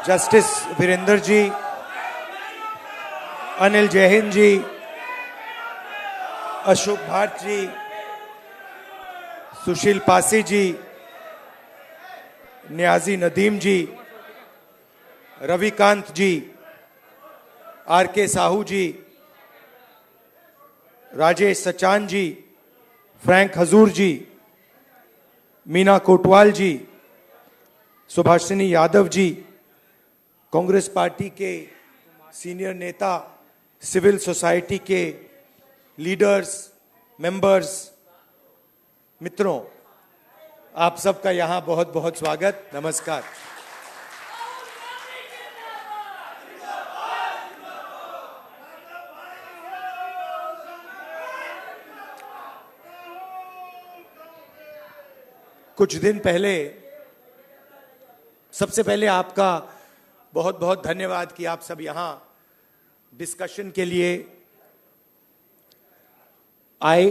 Justice Virendra ji, Anil Jain ji, Ashok Bhat ji, Sushil Pasi ji, Niyazi Nadeem ji, Ravikant ji, R K Sahu ji, Rajesh Sachan ji, Frank Hazoor ji, Meena Kotwal ji, Subhashini Yadav ji, Congress party के senior नेता, civil society के लीडर्स, मेंबर्स, मित्रों, आप सबका यहां बहुत बहुत स्वागत, नमस्कार। कुछ दिन पहले, सबसे पहले आपका बहुत बहुत धन्यवाद कि आप सब यहां डिस्कशन के लिए आए,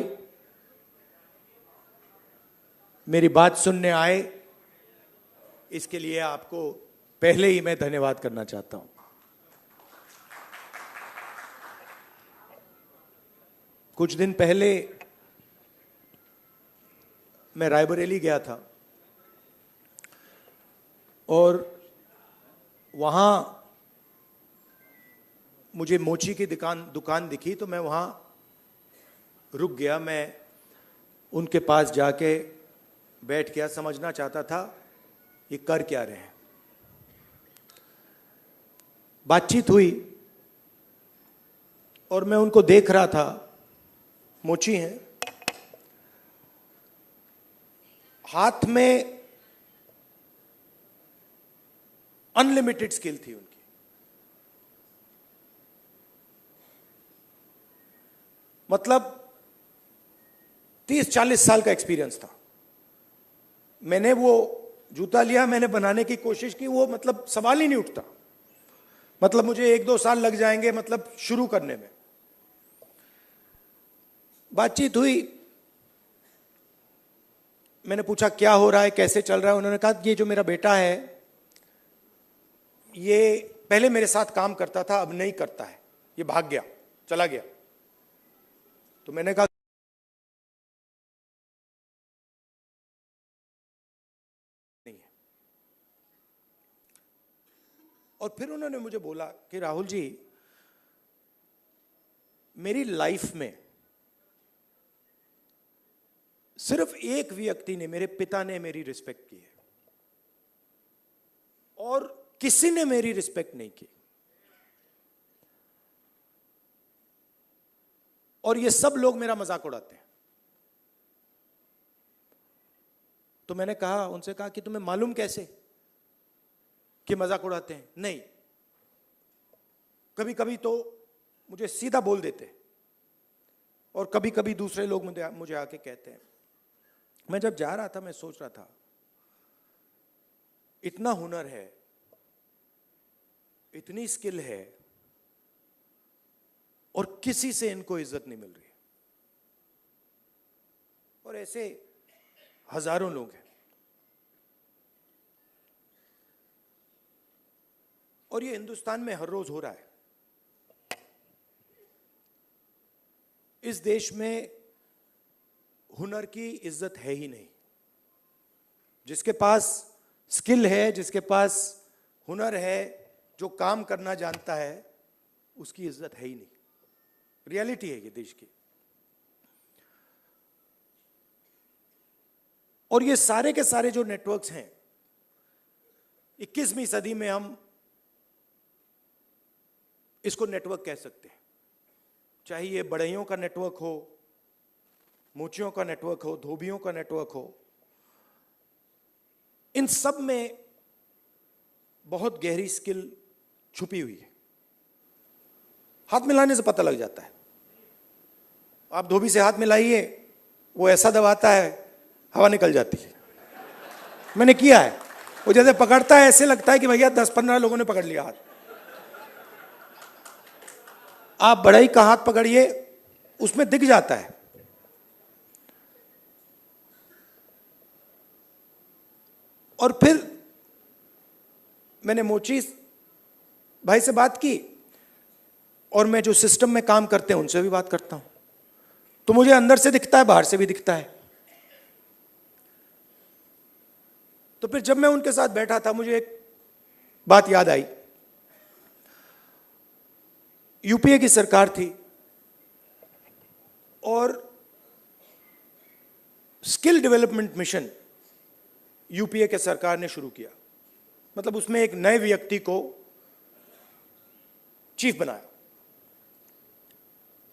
मेरी बात सुनने आए। इसके लिए आपको पहले ही मैं धन्यवाद करना चाहता हूं। कुछ दिन पहले मैं रायबरेली गया था और वहां मुझे मोची की दुकान दिखी तो मैं वहां रुक गया। मैं उनके पास जाके बैठ गया, समझना चाहता था ये कर क्या रहे हैं। बातचीत हुई और मैं उनको देख रहा था। मोची हैं, हाथ में अनलिमिटेड स्किल थी उनकी। मतलब 30-40 साल का एक्सपीरियंस था। मैंने वो जूता लिया, मैंने बनाने की कोशिश की, वो मतलब सवाल ही नहीं उठता। मतलब मुझे 1-2 साल लग जाएंगे मतलब शुरू करने में। बातचीत हुई, मैंने पूछा क्या हो रहा है, कैसे चल रहा है। उन्होंने कहा ये जो मेरा बेटा है ये पहले मेरे साथ काम करता था, अब नहीं करता है, ये भाग गया, चला गया। तो मैंने कहा नहीं है। और फिर उन्होंने मुझे बोला कि राहुल जी, मेरी लाइफ में सिर्फ एक व्यक्ति ने, मेरे पिता ने मेरी रिस्पेक्ट की है और किसी ने मेरी रिस्पेक्ट नहीं की। और ये सब लोग मेरा मजाक उड़ाते हैं। तो मैंने कहा, उनसे कहा कि तुम्हें मालूम कैसे कि मजाक उड़ाते हैं? नहीं, कभी कभी तो मुझे सीधा बोल देते हैं और कभी कभी दूसरे लोग मुझे आके कहते हैं। मैं जब जा रहा था मैं सोच रहा था इतना हुनर है, इतनी स्किल है और किसी से इनको इज्जत नहीं मिल रही। और ऐसे हजारों लोग हैं। और ये हिंदुस्तान में हर रोज हो रहा है। इस देश में हुनर की इज्जत है ही नहीं। जिसके पास स्किल है, जिसके पास हुनर है, जो काम करना जानता है, उसकी इज्जत है ही नहीं। रियलिटी है ये देश की। और ये सारे के सारे जो नेटवर्क्स हैं, 21वीं सदी में हम इसको नेटवर्क कह सकते हैं। चाहे ये बढ़इयों का नेटवर्क हो, मोचियों का नेटवर्क हो, धोबियों का नेटवर्क हो, इन सब में बहुत गहरी स्किल छुपी हुई है। हाथ मिलाने से पता लग जाता है। आप धोबी से हाथ मिलाइए, वो ऐसा दबाता है हवा निकल जाती है। मैंने किया है। वो जैसे पकड़ता है ऐसे लगता है कि भैया 10-15 लोगों ने पकड़ लिया हाथ। आप बढ़ई का हाथ पकड़िए, उसमें दिख जाता है। और फिर मैंने मोची भाई से बात की और मैं जो सिस्टम में काम करते हैं उनसे भी बात करता हूं, तो मुझे अंदर से दिखता है, बाहर से भी दिखता है। तो फिर जब मैं उनके साथ बैठा था, मुझे एक बात याद आई। यूपीए की सरकार थी और स्किल डेवलपमेंट मिशन यूपीए के सरकार ने शुरू किया। मतलब उसमें एक नए व्यक्ति को चीफ बनाया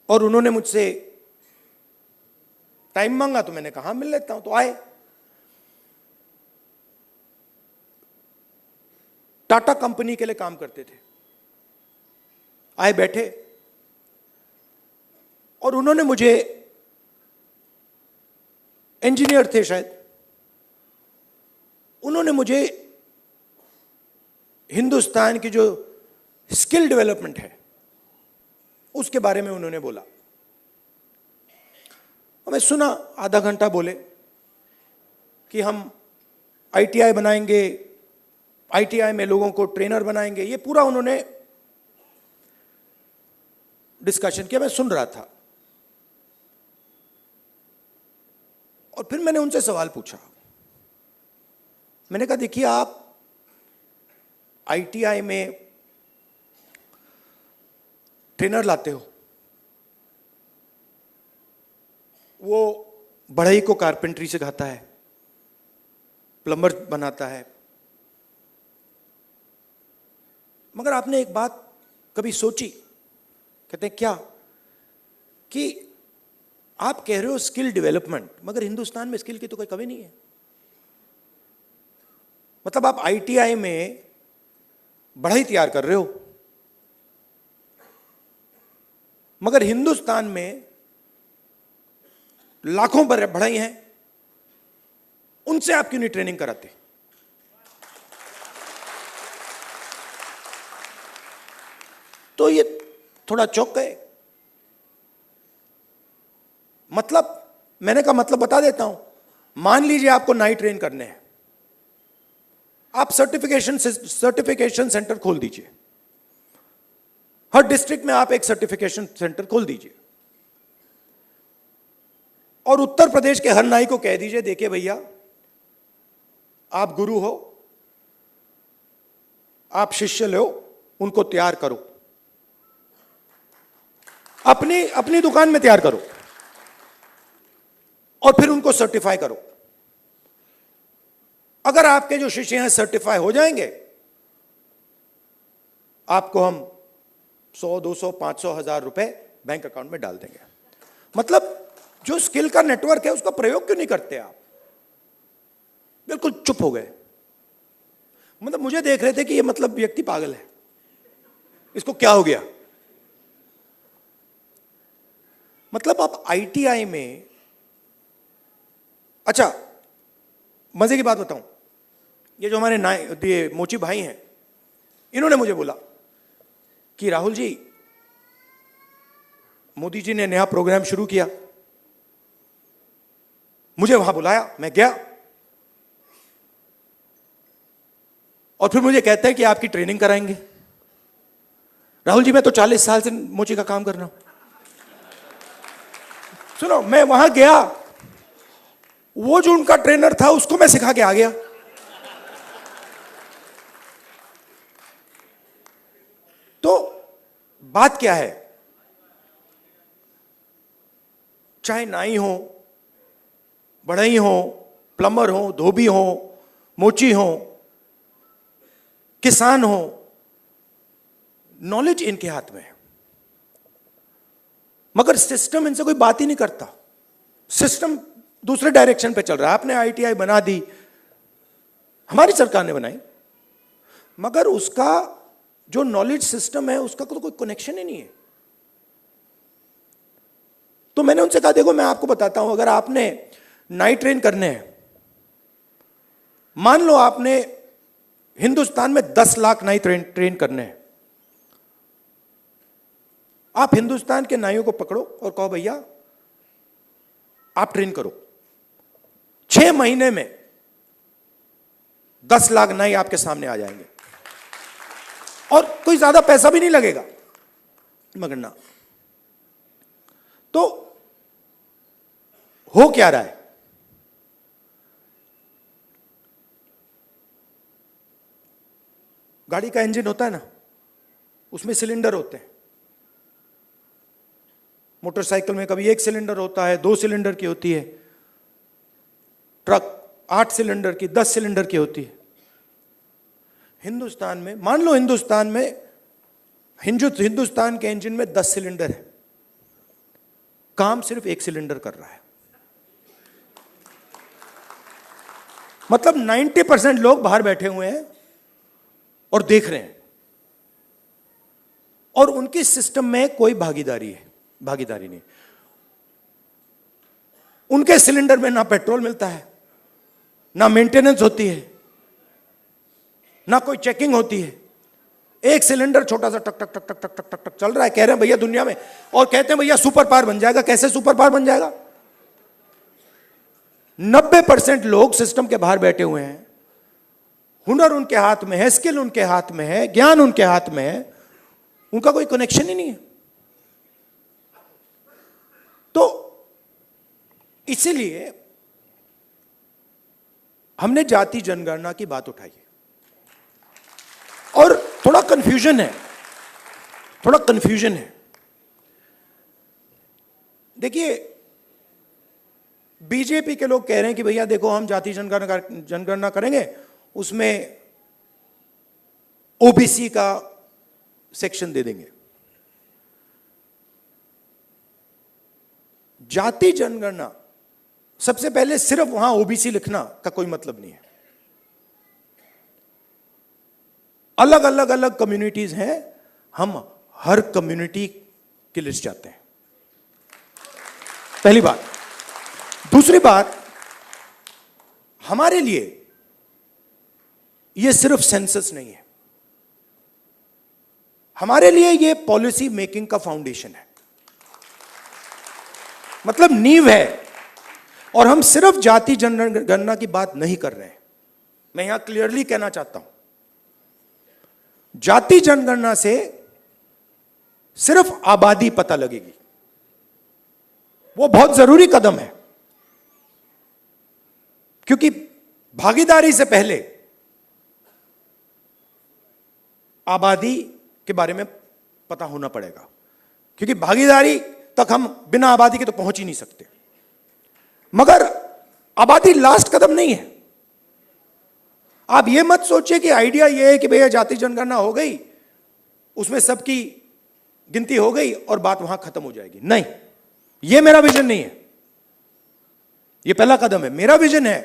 और उन्होंने मुझसे टाइम मांगा, तो मैंने कहा मिल लेता हूं। तो आए, टाटा कंपनी के लिए काम करते थे। आए, बैठे और उन्होंने मुझे, इंजीनियर थे शायद, उन्होंने मुझे हिंदुस्तान की जो स्किल डेवलपमेंट है उसके बारे में उन्होंने बोला। और मैं सुना, आधा घंटा बोले कि हम आईटीआई बनाएंगे, आईटीआई में लोगों को ट्रेनर बनाएंगे। ये पूरा उन्होंने डिस्कशन किया, मैं सुन रहा था। और फिर मैंने उनसे सवाल पूछा। मैंने कहा देखिए, आप आईटीआई में ट्रेनर लाते हो, वो बढ़ई को कारपेंट्री सिखाता है, प्लम्बर बनाता है, मगर आपने एक बात कभी सोची? कहते हैं क्या? कि आप कह रहे हो स्किल डेवलपमेंट, मगर हिंदुस्तान में स्किल की तो कोई कमी नहीं है। मतलब आप आईटीआई में बढ़ई तैयार कर रहे हो, मगर हिंदुस्तान में लाखों बढ़ई हैं, उनसे आप क्यों नहीं ट्रेनिंग कराते? तो ये थोड़ा चौंक गए। मतलब मैंने कहा मतलब बता देता हूं। मान लीजिए आपको नाई ट्रेन करने हैं, आप सर्टिफिकेशन सेंटर खोल दीजिए। हर डिस्ट्रिक्ट में आप एक सर्टिफिकेशन सेंटर खोल दीजिए और उत्तर प्रदेश के हर नाई को कह दीजिए, देखिए भैया, आप गुरु हो, आप शिष्य लो, उनको तैयार करो, अपनी दुकान में तैयार करो और फिर उनको सर्टिफाई करो। अगर आपके जो शिष्य हैं सर्टिफाई हो जाएंगे, आपको हम 100, 200, 500, 1000 रुपए बैंक अकाउंट में डाल देंगे। मतलब जो स्किल का नेटवर्क है उसका प्रयोग क्यों नहीं करते आप? बिल्कुल चुप हो गए। मतलब मुझे देख रहे थे कि ये मतलब व्यक्ति पागल है, इसको क्या हो गया। मतलब आप आईटीआई में, अच्छा मजे की बात बताऊं, ये जो हमारे ये मोची भाई हैं, इन्होंने मुझे बोला कि राहुल जी, मोदी जी ने नया प्रोग्राम शुरू किया, मुझे वहां बुलाया, मैं गया और फिर मुझे कहते हैं कि आपकी ट्रेनिंग कराएंगे। राहुल जी, मैं तो 40 साल से मोची का काम कर रहा हूं। सुनो, मैं वहां गया, वो जो उनका ट्रेनर था उसको मैं सिखा के आ गया। तो बात क्या है, चाहे नाई हो, बढ़ई हो, प्लम्बर हो, धोबी हो, मोची हो, किसान हो, नॉलेज इनके हाथ में है, मगर सिस्टम इनसे कोई बात ही नहीं करता। सिस्टम दूसरे डायरेक्शन पे चल रहा है। आपने आईटीआई बना दी, हमारी सरकार ने बनाई, मगर उसका जो नॉलेज सिस्टम है उसका तो कोई कनेक्शन ही नहीं है। तो मैंने उनसे कहा, देखो मैं आपको बताता हूं, अगर आपने नाई ट्रेन करने हैं, मान लो आपने हिंदुस्तान में 10 लाख नाई ट्रेन करने हैं, आप हिंदुस्तान के नाइयों को पकड़ो और कहो भैया आप ट्रेन करो, 6 महीने में 10 लाख नाई आपके सामने आ जाएंगे। और कोई ज्यादा पैसा भी नहीं लगेगा मगरना। तो हो क्या रहा है? गाड़ी का इंजन होता है ना, उसमें सिलेंडर होते हैं। मोटरसाइकिल में कभी 1 सिलेंडर होता है, 2 सिलेंडर की होती है, ट्रक 8 सिलेंडर की, 10 सिलेंडर की होती है। हिंदुस्तान में मान लो हिंदुस्तान के इंजन में 10 सिलेंडर है, काम सिर्फ 1 सिलेंडर कर रहा है। मतलब 90% लोग बाहर बैठे हुए हैं और देख रहे हैं, और उनकी सिस्टम में कोई भागीदारी नहीं। उनके सिलेंडर में ना पेट्रोल मिलता है, ना मेंटेनेंस होती है, ना कोई चेकिंग होती है। 1 सिलेंडर छोटा सा टक टक टक टक टक टक टक टक चल रहा है। कह रहे हैं भैया दुनिया में, और कहते हैं भैया सुपर पावर बन जाएगा। कैसे सुपर पावर बन जाएगा? 90% लोग सिस्टम के बाहर बैठे हुए हैं। हुनर उनके हाथ में है, स्किल उनके हाथ में है, ज्ञान उनके हाथ में है, उनका कोई कनेक्शन ही नहीं है। तो इसीलिए हमने जाति जनगणना की बात उठाई है। और थोड़ा कंफ्यूजन है। देखिए, बीजेपी के लोग कह रहे हैं कि भैया देखो हम जाति जनगणना करेंगे, उसमें ओबीसी का सेक्शन दे देंगे। जाति जनगणना सबसे पहले सिर्फ वहां ओबीसी लिखना का कोई मतलब नहीं है। अलग अलग कम्युनिटीज हैं, हम हर कम्युनिटी की लिस्ट चाहते हैं। पहली बात। दूसरी बात, हमारे लिए यह सिर्फ सेंसस नहीं है, हमारे लिए यह पॉलिसी मेकिंग का फाउंडेशन है, मतलब नींव है। और हम सिर्फ जाति जनगणना की बात नहीं कर रहे हैं। मैं यहां क्लियरली कहना चाहता हूं, जाति जनगणना से सिर्फ आबादी पता लगेगी, वो बहुत जरूरी कदम है, क्योंकि भागीदारी से पहले आबादी के बारे में पता होना पड़ेगा, क्योंकि भागीदारी तक हम बिना आबादी के तो पहुंच ही नहीं सकते। मगर आबादी लास्ट कदम नहीं है। आप यह मत सोचिए कि आइडिया यह है कि भैया जाति जनगणना हो गई, उसमें सबकी गिनती हो गई और बात वहां खत्म हो जाएगी। नहीं, यह मेरा विजन नहीं है। यह पहला कदम है। मेरा विजन है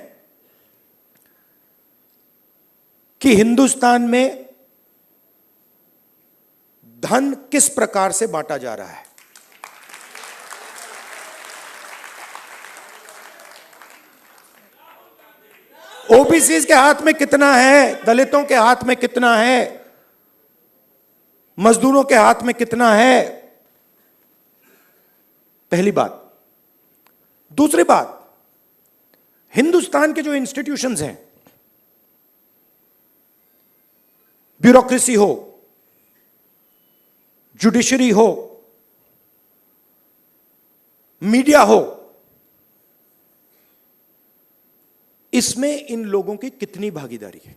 कि हिंदुस्तान में धन किस प्रकार से बांटा जा रहा है। ओबीसी के हाथ में कितना है, दलितों के हाथ में कितना है, मजदूरों के हाथ में कितना है, पहली बात। दूसरी बात, हिंदुस्तान के जो इंस्टीट्यूशंस हैं, ब्यूरोक्रेसी हो, जुडिशरी हो, मीडिया हो, इसमें इन लोगों की कितनी भागीदारी है।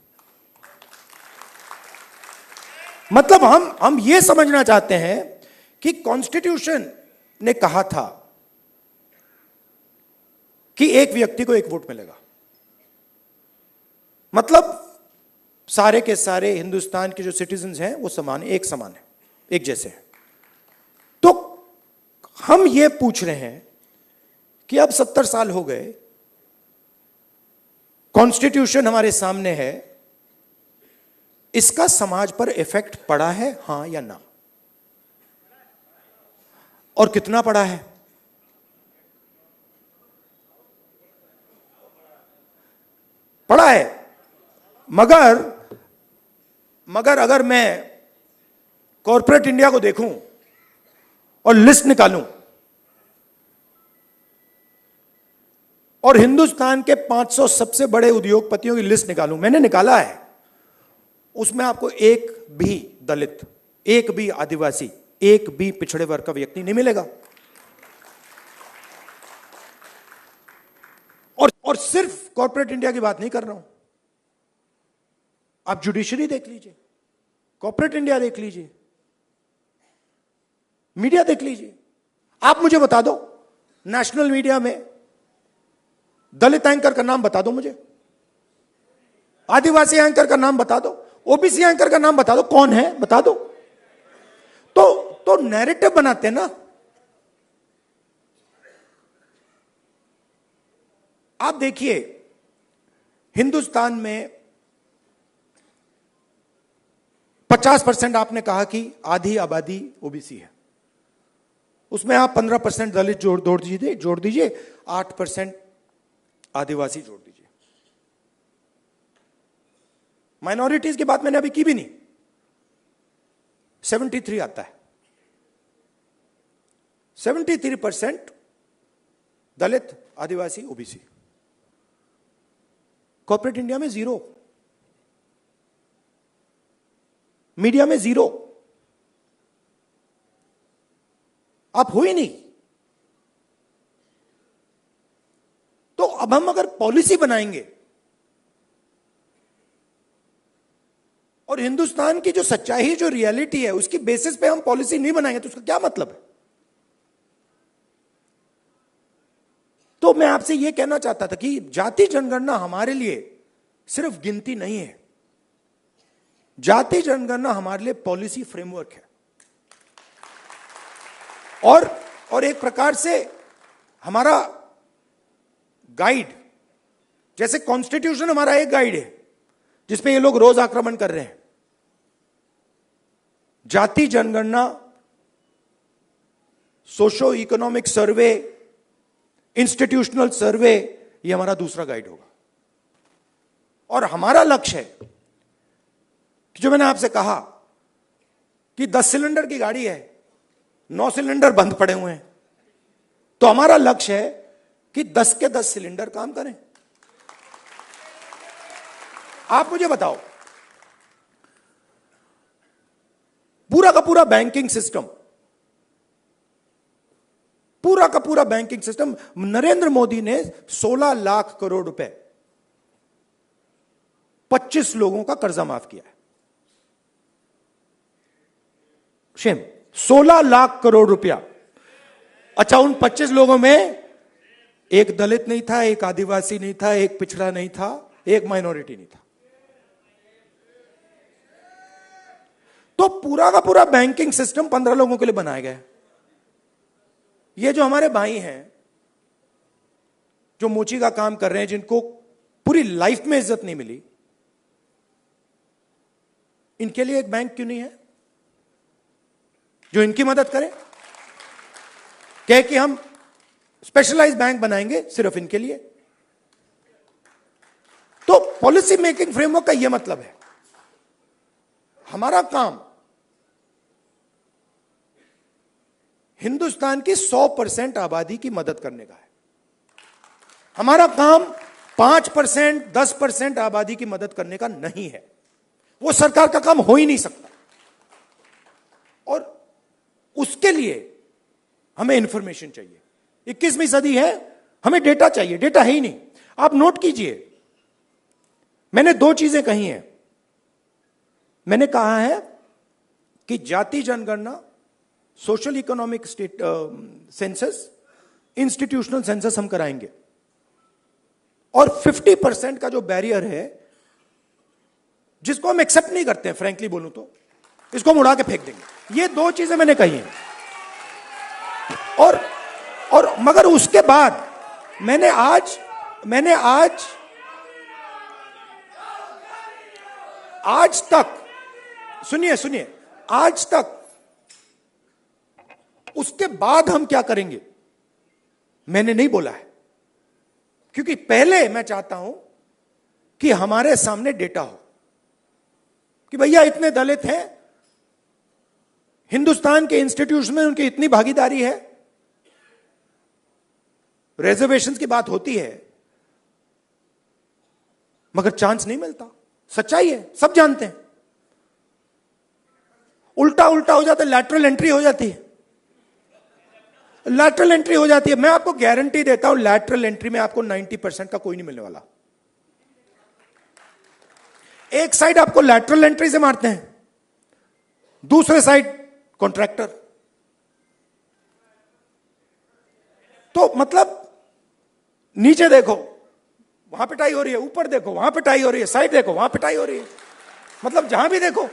मतलब हम यह समझना चाहते हैं कि कॉन्स्टिट्यूशन ने कहा था कि एक व्यक्ति को 1 वोट मिलेगा, मतलब सारे के सारे हिंदुस्तान के जो सिटीजन्स हैं वो समान है, एक जैसे हैं। तो हम ये पूछ रहे हैं कि अब 70 साल हो गए, कॉन्स्टिट्यूशन हमारे सामने है, इसका समाज पर इफेक्ट पड़ा है, हां या ना, और कितना पड़ा है? पड़ा है। मगर अगर मैं कॉर्पोरेट इंडिया को देखूं और लिस्ट निकालूं और हिंदुस्तान के 500 सबसे बड़े उद्योगपतियों की लिस्ट निकालूं, मैंने निकाला है, उसमें आपको एक भी दलित, एक भी आदिवासी, एक भी पिछड़े वर्ग का व्यक्ति नहीं मिलेगा। और सिर्फ कॉर्पोरेट इंडिया की बात नहीं कर रहा हूं, आप जुडिशरी देख लीजिए, कॉर्पोरेट इंडिया देख लीजिए, मीडिया देख लीजिए। आप मुझे बता दो, नेशनल मीडिया में दलित एंकर का नाम बता दो मुझे, आदिवासी एंकर का नाम बता दो, ओबीसी एंकर का नाम बता दो, कौन है बता दो। तो नैरेटिव बनाते हैं ना। आप देखिए, हिंदुस्तान में 50% आपने कहा कि आधी आबादी ओबीसी है, उसमें आप 15% दलित जोड़ दीजिए, 8% आदिवासी जोड़ दीजिए। माइनॉरिटीज की बात मैंने अभी की भी नहीं, 73 आता है। 73% दलित, आदिवासी, ओबीसी। कॉर्पोरेट इंडिया में 0, मीडिया में 0। आप हो ही नहीं। तो अब हम अगर पॉलिसी बनाएंगे और हिंदुस्तान की जो सच्चाई, जो रियलिटी है, उसकी बेसिस पे हम पॉलिसी नहीं बनाएंगे तो उसका क्या मतलब है? तो मैं आपसे यह कहना चाहता था कि जाति जनगणना हमारे लिए सिर्फ गिनती नहीं है, जाति जनगणना हमारे लिए पॉलिसी फ्रेमवर्क है, और एक प्रकार से हमारा गाइड, जैसे कॉन्स्टिट्यूशन हमारा एक गाइड है जिसपे ये लोग रोज आक्रमण कर रहे हैं, जाति जनगणना, सोशो इकोनॉमिक सर्वे, इंस्टीट्यूशनल सर्वे, ये हमारा दूसरा गाइड होगा। और हमारा लक्ष्य है कि जो मैंने आपसे कहा कि 10 सिलेंडर की गाड़ी है, 9 सिलेंडर बंद पड़े हुए हैं, तो हमारा लक्ष्य है कि 10 के 10 सिलेंडर काम करें। आप मुझे बताओ, पूरा का पूरा बैंकिंग सिस्टम, पूरा का पूरा बैंकिंग सिस्टम, नरेंद्र मोदी ने 16 लाख करोड़ रुपए 25 लोगों का कर्जा माफ किया है। शेम, 16 लाख करोड़ रुपया। अच्छा, उन 25 लोगों में एक दलित नहीं था, एक आदिवासी नहीं था, एक पिछड़ा नहीं था, एक माइनॉरिटी नहीं था। तो पूरा का पूरा बैंकिंग सिस्टम 15 लोगों के लिए बनाया गया है। ये जो हमारे भाई हैं जो मोची का काम कर रहे हैं, जिनको पूरी लाइफ में इज्जत नहीं मिली, इनके लिए एक बैंक क्यों नहीं है जो इनकी मदद करे? कहे कि हम स्पेशलाइज बैंक बनाएंगे सिर्फ इनके लिए। तो पॉलिसी मेकिंग फ्रेमवर्क का यह मतलब है, हमारा काम हिंदुस्तान की 100% आबादी की मदद करने का है। हमारा काम 5%, 10% आबादी की मदद करने का नहीं है। वो सरकार का काम हो ही नहीं सकता। और उसके लिए हमें इंफॉर्मेशन चाहिए। 21वीं सदी है, हमें डेटा चाहिए। डेटा है ही नहीं। आप नोट कीजिए, मैंने 2 चीजें कही हैं। मैंने कहा है कि जाति जनगणना, social economic state census, institutional census हम कराएंगे, और 50% का जो बैरियर है, जिसको हम एक्सेप्ट नहीं करते हैं, फ्रैंकली बोलूं तो इसको हम उड़ा के फेंक देंगे। ये 2 चीजें मैंने कही हैं। और मगर उसके बाद मैंने आज तक, सुनिए, आज तक उसके बाद हम क्या करेंगे मैंने नहीं बोला है, क्योंकि पहले मैं चाहता हूं कि हमारे सामने डेटा हो कि भैया इतने दलित हैं, हिंदुस्तान के इंस्टीट्यूशन में उनकी इतनी भागीदारी है। रिजर्वेशंस की बात होती है मगर चांस नहीं मिलता। सच्चाई है, सब जानते हैं। उल्टा उल्टा हो जाता है, लैटरल एंट्री हो जाती है, लैटरल एंट्री हो जाती है। मैं आपको गारंटी देता हूं लैटरल एंट्री में आपको 90% का कोई नहीं मिलने वाला। एक साइड आपको लैटरल एंट्री से मारते हैं, दूसरे साइड कॉन्ट्रैक्टर। तो मतलब नीचे देखो वहां पिटाई हो रही है, ऊपर देखो वहां पिटाई हो रही है, साइड देखो वहां पिटाई हो रही है, मतलब जहां भी देखो।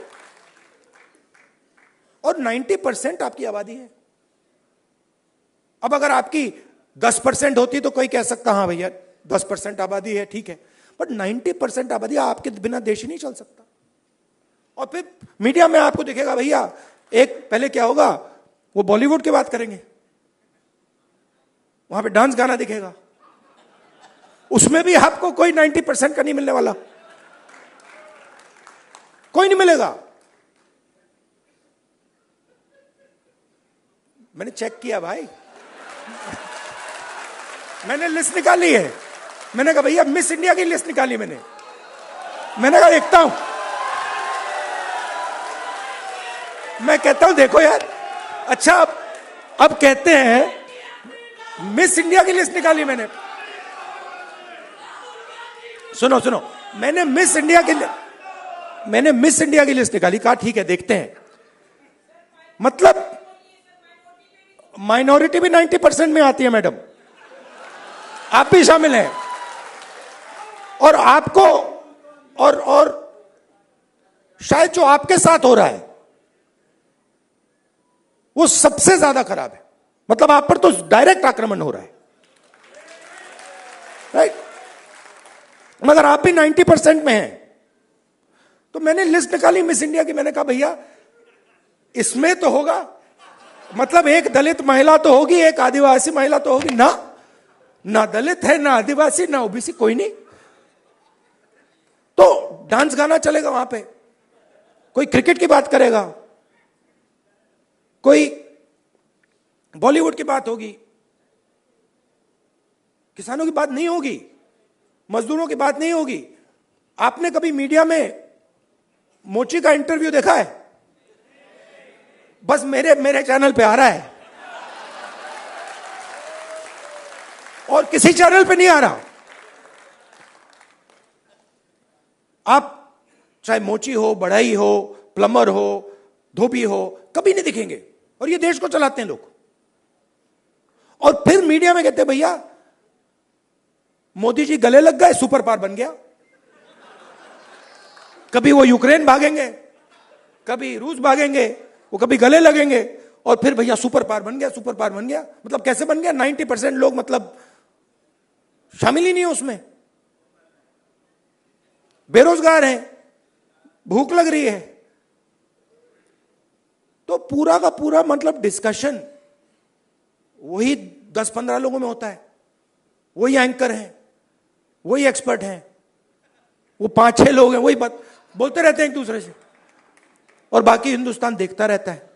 और 90% आपकी आबादी है। अब अगर आपकी 10% होती तो कोई कह सकता हाँ भैया 10% आबादी है, ठीक है, बट 90% आबादी, आपके बिना देश ही नहीं चल सकता। और फिर मीडिया में आपको दिखेगा भैया, एक पहले क्या होगा, वो बॉलीवुड की बात करेंगे, वहां पे डांस गाना दिखेगा, उसमें भी आपको कोई 90% का नहीं मिलने वाला, कोई नहीं मिलेगा। मैंने चेक किया भाई, मैंने लिस्ट निकाली है। मैंने कहा भैया मिस इंडिया की लिस्ट निकाली मैंने कहा देखता हूं। मैं कहता हूं देखो यार, अच्छा अब कहते हैं मिस इंडिया की लिस्ट निकाली मैंने। सुनो सुनो, मैंने मिस इंडिया की लिस्ट निकाली, कहा ठीक है देखते हैं। मतलब माइनॉरिटी भी 90% में आती है मैडम, आप भी शामिल हैं। और आपको और शायद जो आपके साथ हो रहा है वो सबसे ज्यादा खराब है। मतलब आप पर तो डायरेक्ट आक्रमण हो रहा है, राइट। मगर आप भी 90% में हैं। तो मैंने लिस्ट निकाली मिस इंडिया की, मैंने कहा भैया इसमें तो होगा, मतलब एक दलित महिला तो होगी, एक आदिवासी महिला तो होगी ना दलित है, ना आदिवासी, ना ओबीसी, कोई नहीं। तो डांस गाना चलेगा वहां पे, कोई क्रिकेट की बात करेगा, कोई बॉलीवुड की बात होगी, किसानों की बात नहीं होगी, मजदूरों की बात नहीं होगी। आपने कभी मीडिया में मोची का इंटरव्यू देखा है? बस मेरे चैनल पे आ रहा है और किसी चैनल पे नहीं आ रहा। आप चाहे मोची हो, बढ़ई हो, प्लम्बर हो, धोबी हो, कभी नहीं दिखेंगे। और ये देश को चलाते हैं लोग। और फिर मीडिया में कहते हैं भैया मोदी जी गले लग गए, सुपर पावर बन गया। कभी वो यूक्रेन भागेंगे, कभी रूस भागेंगे, वो कभी गले लगेंगे, और फिर भैया सुपर पावर बन गया, सुपर पावर बन गया। मतलब कैसे बन गया? 90% लोग मतलब शामिल ही नहीं है उसमें, बेरोजगार हैं, भूख लग रही है। तो पूरा का पूरा मतलब डिस्कशन वही 10-15 लोगों में होता है, वही एंकर हैं, वही एक्सपर्ट हैं, वो 5-6 लोग हैं, वही बात बोलते रहते हैं एक दूसरे से, और बाकी हिंदुस्तान देखता रहता है।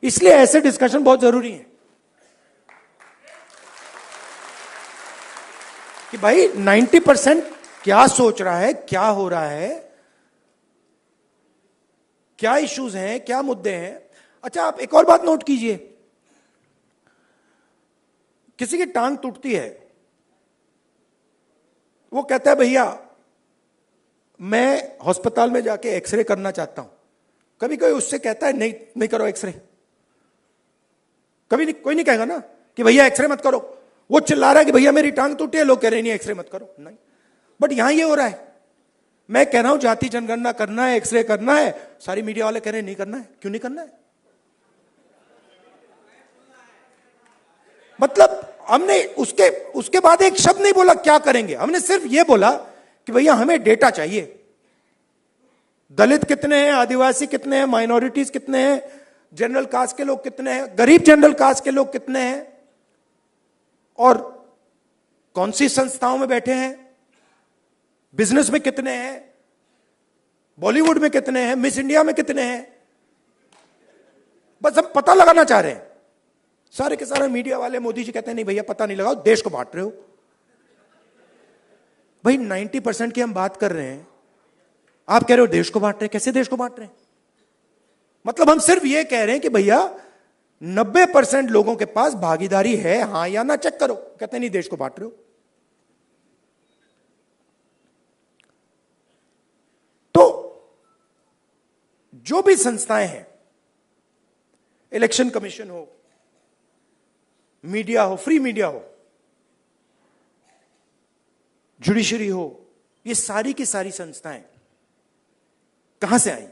इसलिए ऐसे डिस्कशन बहुत जरूरी है कि भाई 90% क्या सोच रहा है, क्या हो रहा है, क्या इश्यूज हैं, क्या मुद्दे हैं। अच्छा, आप एक और बात नोट कीजिए, किसी की टांग टूटती है, वो कहता है भैया मैं अस्पताल में जाके एक्सरे करना चाहता हूं। कभी कोई उससे कहता है नहीं करो एक्सरे? कभी नहीं, कोई नहीं कहेगा ना कि भैया एक्सरे मत करो। वो चिल्ला रहा है कि भैया मेरी टांग टूटी है, लोग कह रहे नहीं एक्सरे मत करो, नहीं। बट यहां ये हो रहा है, मैं कह रहा हूं जाति जनगणना करना है, एक्सरे करना है, सारी मीडिया वाले कह रहे हैं नहीं करना है। क्यों नहीं करना है? मतलब हमने उसके बाद एक शब्द नहीं बोला क्या करेंगे, हमने सिर्फ यह बोला कि भैया हमें डेटा चाहिए। दलित कितने हैं, आदिवासी कितने हैं, माइनॉरिटीज कितने हैं, जनरल कास्ट के लोग कितने हैं, गरीब जनरल कास्ट के लोग कितने हैं, और कौन सी संस्थाओं में बैठे हैं, बिजनेस में कितने हैं, बॉलीवुड में कितने हैं, मिस इंडिया में कितने हैं। बस हम पता लगाना चाह रहे हैं। सारे के सारे मीडिया वाले, मोदी जी कहते हैं नहीं भैया पता नहीं लगाओ, देश को बांट रहे हो। भाई 90% की हम बात कर रहे हैं, आप कह रहे हो देश को बांट रहे हैं। कैसे देश को बांट रहे हैं? मतलब हम सिर्फ ये कह रहे हैं कि भैया 90% लोगों के पास भागीदारी है, हां या ना चेक करो। कहते नहीं देश को बांट रहे हो। तो जो भी संस्थाएं हैं, इलेक्शन कमीशन हो, मीडिया हो, फ्री मीडिया हो, जुडिशरी हो, ये सारी की सारी संस्थाएं कहां से आई?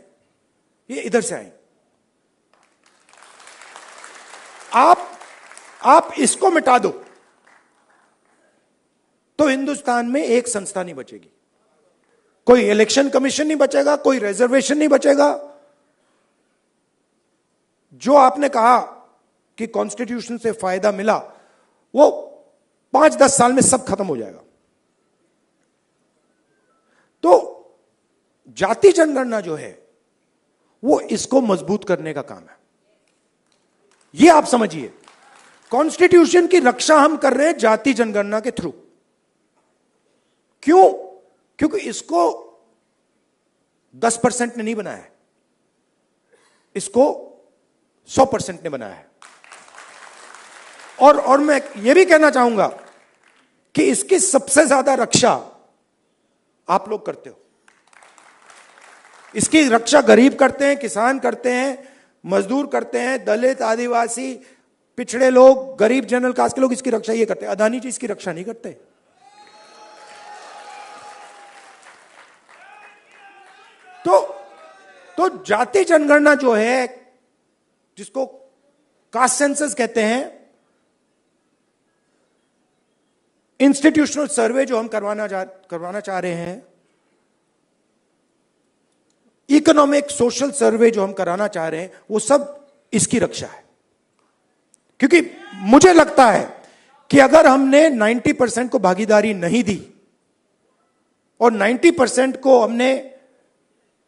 ये इधर से आई। आप इसको मिटा दो तो हिंदुस्तान में एक संस्था नहीं बचेगी। कोई इलेक्शन कमीशन नहीं बचेगा, कोई रिजर्वेशन नहीं बचेगा। जो आपने कहा कि कॉन्स्टिट्यूशन से फायदा मिला, वो 5-10 साल में सब खत्म हो जाएगा। तो जाति जनगणना जो है वो इसको मजबूत करने का काम है। ये आप समझिए, कॉन्स्टिट्यूशन की रक्षा हम कर रहे हैं जाति जनगणना के थ्रू। क्यों? क्योंकि इसको 10% ने नहीं बनाया है, इसको 100% ने बनाया है। और मैं यह भी कहना चाहूंगा कि इसकी सबसे ज्यादा रक्षा आप लोग करते हो। इसकी रक्षा गरीब करते हैं, किसान करते हैं, मजदूर करते हैं, दलित, आदिवासी, पिछड़े लोग, गरीब जनरल कास्ट के लोग इसकी रक्षा ये करते हैं। अदानी जी इसकी रक्षा नहीं करते। तो जाति जनगणना जो है, जिसको कास्ट सेंसस कहते हैं, इंस्टीट्यूशनल सर्वे जो हम करवाना चाह रहे हैं, इकोनॉमिक सोशल सर्वे जो हम कराना चाह रहे हैं, वो सब इसकी रक्षा है। क्योंकि मुझे लगता है कि अगर हमने 90% को भागीदारी नहीं दी और 90% को हमने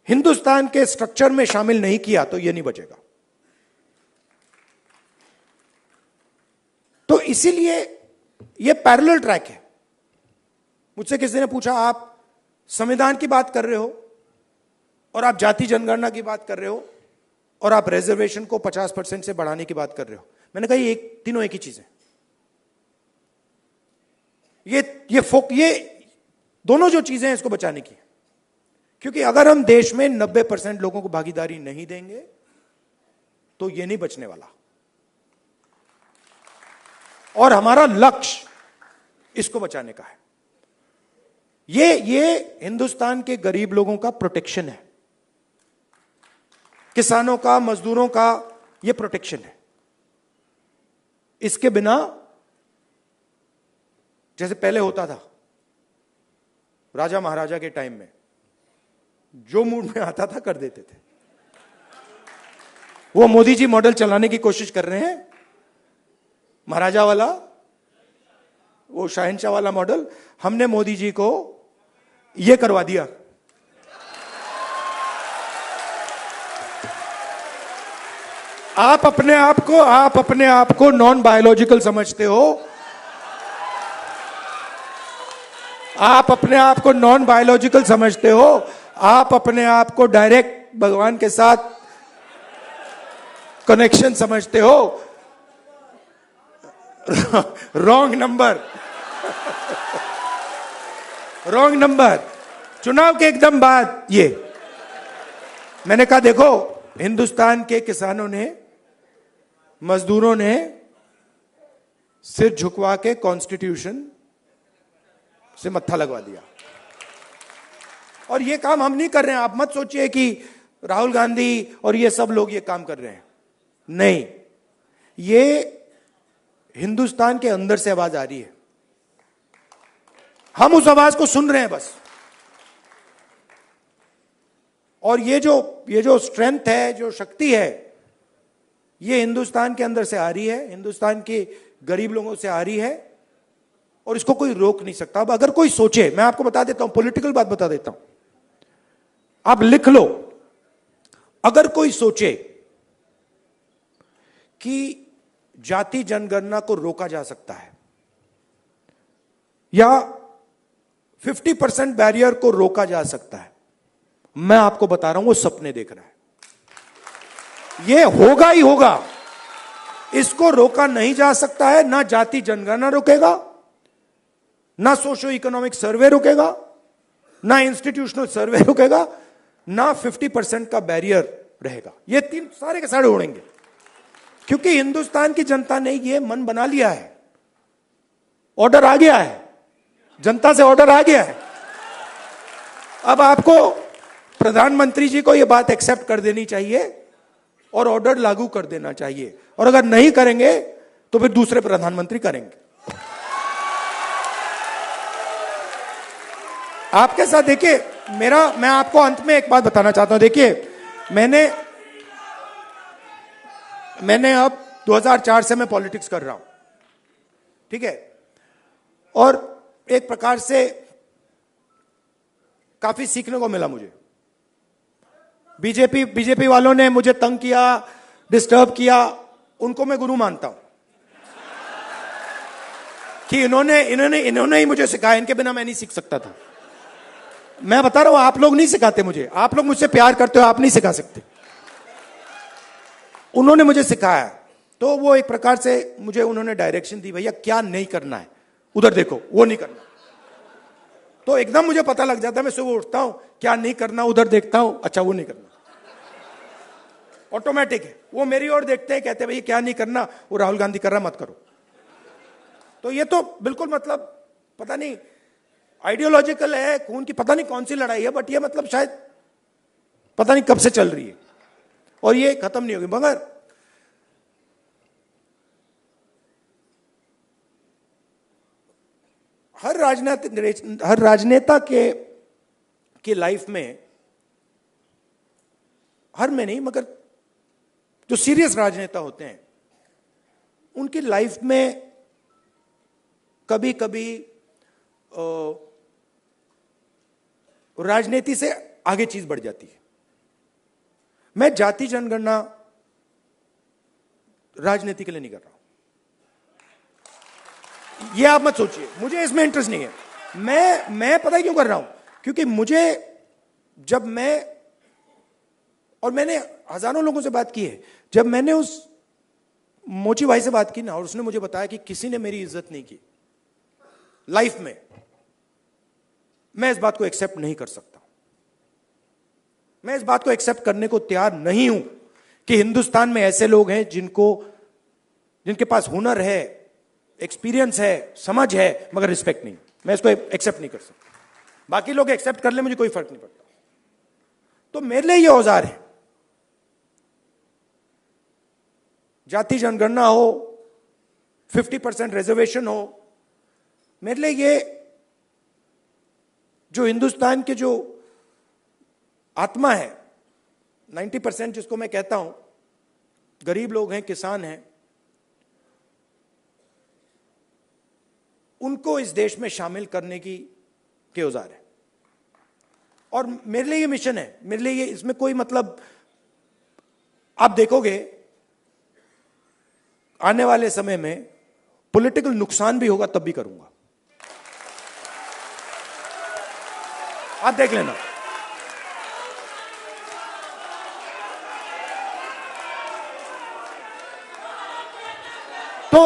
हिंदुस्तान के स्ट्रक्चर में शामिल नहीं किया, तो यह नहीं बचेगा। तो इसीलिए यह पैरेलल ट्रैक है। मुझसे किसी ने पूछा, आप संविधान की बात कर रहे हो और आप जाति जनगणना की बात कर रहे हो और आप रिजर्वेशन को 50% से बढ़ाने की बात कर रहे हो। मैंने कहा ये तीनों एक ही चीज है। ये दोनों जो चीजें हैं इसको बचाने की है। क्योंकि अगर हम देश में 90% लोगों को भागीदारी नहीं देंगे तो ये नहीं बचने वाला। और हमारा लक्ष्य इसको बचाने का है। ये हिंदुस्तान के गरीब लोगों का प्रोटेक्शन है, किसानों का, मजदूरों का ये प्रोटेक्शन है। इसके बिना जैसे पहले होता था राजा महाराजा के टाइम में, जो मूड में आता था कर देते थे। वो मोदी जी मॉडल चलाने की कोशिश कर रहे हैं, महाराजा वाला, वो शहंशाह वाला मॉडल। हमने मोदी जी को ये करवा दिया। आप अपने आप को नॉन बायोलॉजिकल समझते हो। आप अपने आप को नॉन बायोलॉजिकल समझते हो। आप अपने आप को डायरेक्ट भगवान के साथ कनेक्शन समझते हो। Wrong number. Wrong number. चुनाव के एकदम बाद ये मैंने कहा, देखो हिंदुस्तान के किसानों ने, मजदूरों ने सिर झुकवा के कॉन्स्टिट्यूशन से मत्था लगवा दिया। और ये काम हम नहीं कर रहे हैं। आप मत सोचिए कि राहुल गांधी और ये सब लोग ये काम कर रहे हैं। नहीं, ये हिंदुस्तान के अंदर से आवाज आ रही है। हम उस आवाज को सुन रहे हैं बस। और ये जो स्ट्रेंथ है, जो शक्ति है, ये हिंदुस्तान के अंदर से आ रही है, हिंदुस्तान के गरीब लोगों से आ रही है, और इसको कोई रोक नहीं सकता। अब अगर कोई सोचे, मैं आपको बता देता हूं, पॉलिटिकल बात बता देता हूं, आप लिख लो। अगर कोई सोचे कि जाति जनगणना को रोका जा सकता है या 50% बैरियर को रोका जा सकता है, मैं आपको बता रहा हूं वो सपने देख रहा है। ये होगा ही होगा, इसको रोका नहीं जा सकता है। ना जाति जनगणना रोकेगा, ना सोशो इकोनॉमिक सर्वे रोकेगा, ना इंस्टीट्यूशनल सर्वे रुकेगा, ना 50% का बैरियर रहेगा। ये तीन सारे के सारे उड़ेंगे, क्योंकि हिंदुस्तान की जनता ने ये मन बना लिया है। ऑर्डर आ गया है, जनता से ऑर्डर आ गया है। अब आपको प्रधानमंत्री जी को यह बात एक्सेप्ट कर देनी चाहिए और ऑर्डर लागू कर देना चाहिए, और अगर नहीं करेंगे तो फिर दूसरे प्रधानमंत्री करेंगे। आपके साथ देखिए, मैं आपको अंत में एक बात बताना चाहता हूं। देखिए, मैंने अब 2004 से मैं पॉलिटिक्स कर रहा हूं, ठीक है, और एक प्रकार से काफी सीखने को मिला मुझे। बीजेपी वालों ने मुझे तंग किया, डिस्टर्ब किया, उनको मैं गुरु मानता हूं कि इन्होंने ही मुझे सिखाया, इनके बिना मैं नहीं सीख सकता था। मैं बता रहा हूं, आप लोग नहीं सिखाते मुझे, आप लोग मुझसे प्यार करते हो, आप नहीं सिखा सकते। उन्होंने मुझे सिखाया, तो वो एक प्रकार से मुझे उन्होंने डायरेक्शन दी, भैया क्या नहीं करना है, उधर देखो, वो नहीं करना। तो एकदम मुझे पता लग जाता है, मैं सुबह उठता हूं, क्या नहीं करना, उधर देखता हूं, अच्छा वो नहीं करना, ऑटोमेटिक है। वो मेरी ओर देखते हैं, कहते हैं भैया क्या नहीं करना, वो राहुल गांधी कर रहा, मत करो। तो ये तो बिल्कुल मतलब पता नहीं आइडियोलॉजिकल है, खून की पता नहीं कौन सी लड़ाई है, बट ये मतलब शायद पता नहीं कब से चल रही है और ये खत्म नहीं होगी। मगर हर राजनेता के लाइफ में, हर में नहीं मगर जो सीरियस राजनेता होते हैं उनकी लाइफ में कभी कभी राजनीति से आगे चीज बढ़ जाती है। मैं जाति जनगणना राजनीति के लिए नहीं कर रहा हूं, ये आप मत सोचिए, मुझे इसमें इंटरेस्ट नहीं है। मैं पता है क्यों कर रहा हूं, क्योंकि मैंने हजारों लोगों से बात की है, जब मैंने उस मोची भाई से बात की ना, और उसने मुझे बताया कि किसी ने मेरी इज्जत नहीं की लाइफ में, मैं इस बात को एक्सेप्ट नहीं कर सकता। मैं इस बात को एक्सेप्ट करने को तैयार नहीं हूं कि हिंदुस्तान में ऐसे लोग हैं जिनके पास हुनर है, एक्सपीरियंस है, समझ है, मगर रिस्पेक्ट नहीं। मैं इसको एक्सेप्ट नहीं कर सकता। बाकी लोग एक्सेप्ट कर ले, मुझे कोई फर्क नहीं पड़ता। तो मेरे लिए ये औजार है, जाति जनगणना हो, 50% रिजर्वेशन हो, मेरे लिए ये जो हिंदुस्तान के जो आत्मा है, 90% जिसको मैं कहता हूं, गरीब लोग हैं, किसान हैं, उनको इस देश में शामिल करने के औजार है। और मेरे लिए ये मिशन है, मेरे लिए ये, इसमें कोई मतलब, आप देखोगे आने वाले समय में पॉलिटिकल नुकसान भी होगा, तब भी करूंगा, आप देख लेना। तो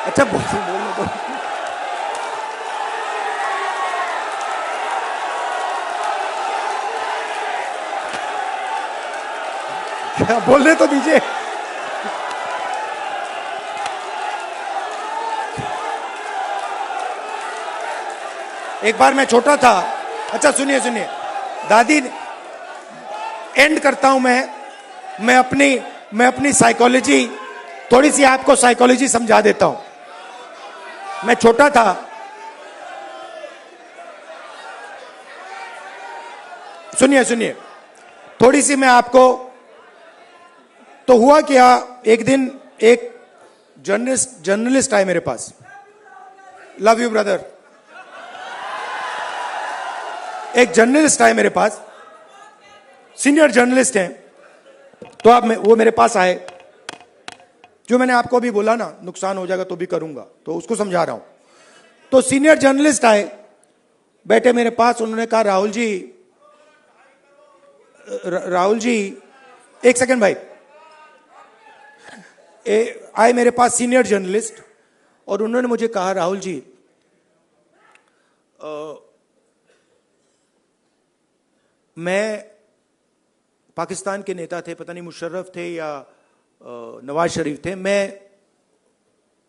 अच्छा बोलने दो। क्या बोलने तो दीजिए। एक बार मैं छोटा था, अच्छा सुनिए दादी, एंड करता हूं मैं अपनी साइकोलॉजी थोड़ी सी आपको साइकोलॉजी समझा देता हूं। मैं छोटा था, सुनिए सुनिए, थोड़ी सी मैं आपको, तो हुआ क्या, एक दिन एक जर्नलिस्ट आए मेरे पास। Love you brother. एक जर्नलिस्ट आए मेरे पास, सीनियर जर्नलिस्ट हैं, तो आप वो मेरे पास आए। जो मैंने आपको अभी बोला ना, नुकसान हो जाएगा तो भी करूंगा, तो उसको समझा रहा हूं। तो सीनियर जर्नलिस्ट आए, बैठे मेरे पास, उन्होंने कहा राहुल जी, एक सेकंड भाई, आए मेरे पास सीनियर जर्नलिस्ट, और उन्होंने मुझे कहा राहुल जी, मैं, पाकिस्तान के नेता थे, पता नहीं मुशर्रफ थे या नवाज शरीफ थे, मैं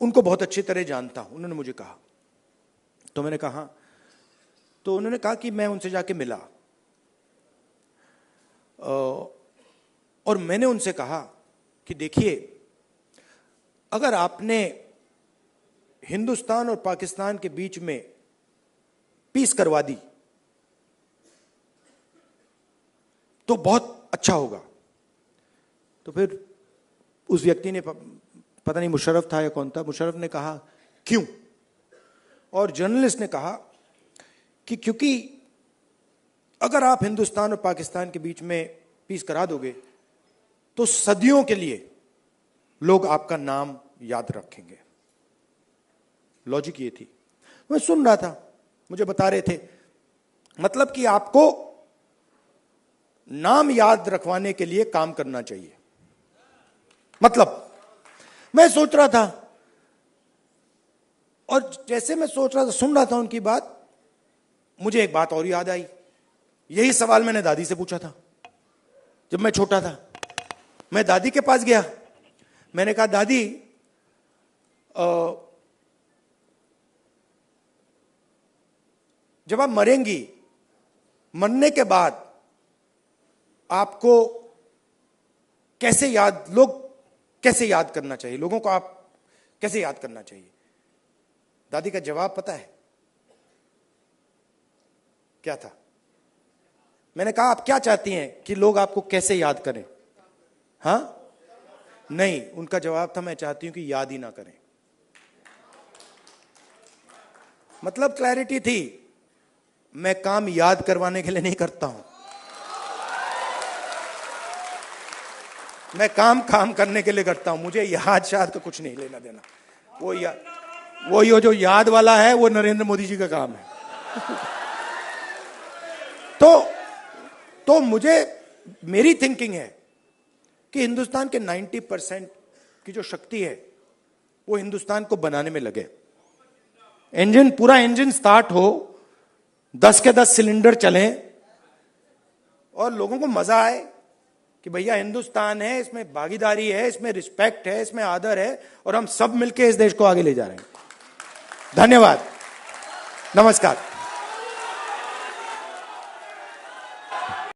उनको बहुत अच्छी तरह जानता हूं, उन्होंने मुझे कहा। तो मैंने कहा, तो उन्होंने कहा कि मैं उनसे जाके मिला, और मैंने उनसे कहा कि देखिए, अगर आपने हिंदुस्तान और पाकिस्तान के बीच में पीस करवा दी तो बहुत अच्छा होगा। तो फिर उस व्यक्ति ने, पता नहीं मुशर्रफ था या कौन था, मुशर्रफ ने कहा क्यों? और जर्नलिस्ट ने कहा कि क्योंकि अगर आप हिंदुस्तान और पाकिस्तान के बीच में पीस करा दोगे तो सदियों के लिए लोग आपका नाम याद रखेंगे। लॉजिक ये थी। मैं सुन रहा था, मुझे बता रहे थे, मतलब कि आपको नाम याद रखवाने के लिए काम करना चाहिए। मतलब मैं सोच रहा था, और जैसे मैं सोच रहा था, सुन रहा था उनकी बात, मुझे एक बात और याद आई। यही सवाल मैंने दादी से पूछा था जब मैं छोटा था। मैं दादी के पास गया, मैंने कहा दादी, जब आप मरेंगी, मरने के बाद आपको लोग कैसे याद करना चाहिए, लोगों को आप कैसे याद करना चाहिए? दादी का जवाब पता है क्या था? मैंने कहा आप क्या चाहती हैं कि लोग आपको कैसे याद करें? हाँ, नहीं, उनका जवाब था मैं चाहती हूं कि याद ही ना करें। मतलब क्लैरिटी थी, मैं काम याद करवाने के लिए नहीं करता हूं, मैं काम करने के लिए करता हूं। मुझे याद शायद का कुछ नहीं लेना देना। वो ये जो याद वाला है वो नरेंद्र मोदी जी का काम है। तो मुझे, मेरी थिंकिंग है कि हिंदुस्तान के 90% की जो शक्ति है वो हिंदुस्तान को बनाने में लगे। पूरा इंजन स्टार्ट हो, 10 के 10 सिलेंडर चलें और लोगों को मजा आए कि भैया हिंदुस्तान है, इसमें भागीदारी है, इसमें रिस्पेक्ट है, इसमें आदर है, और हम सब मिलकर इस देश को आगे ले जा रहे हैं। धन्यवाद, नमस्कार।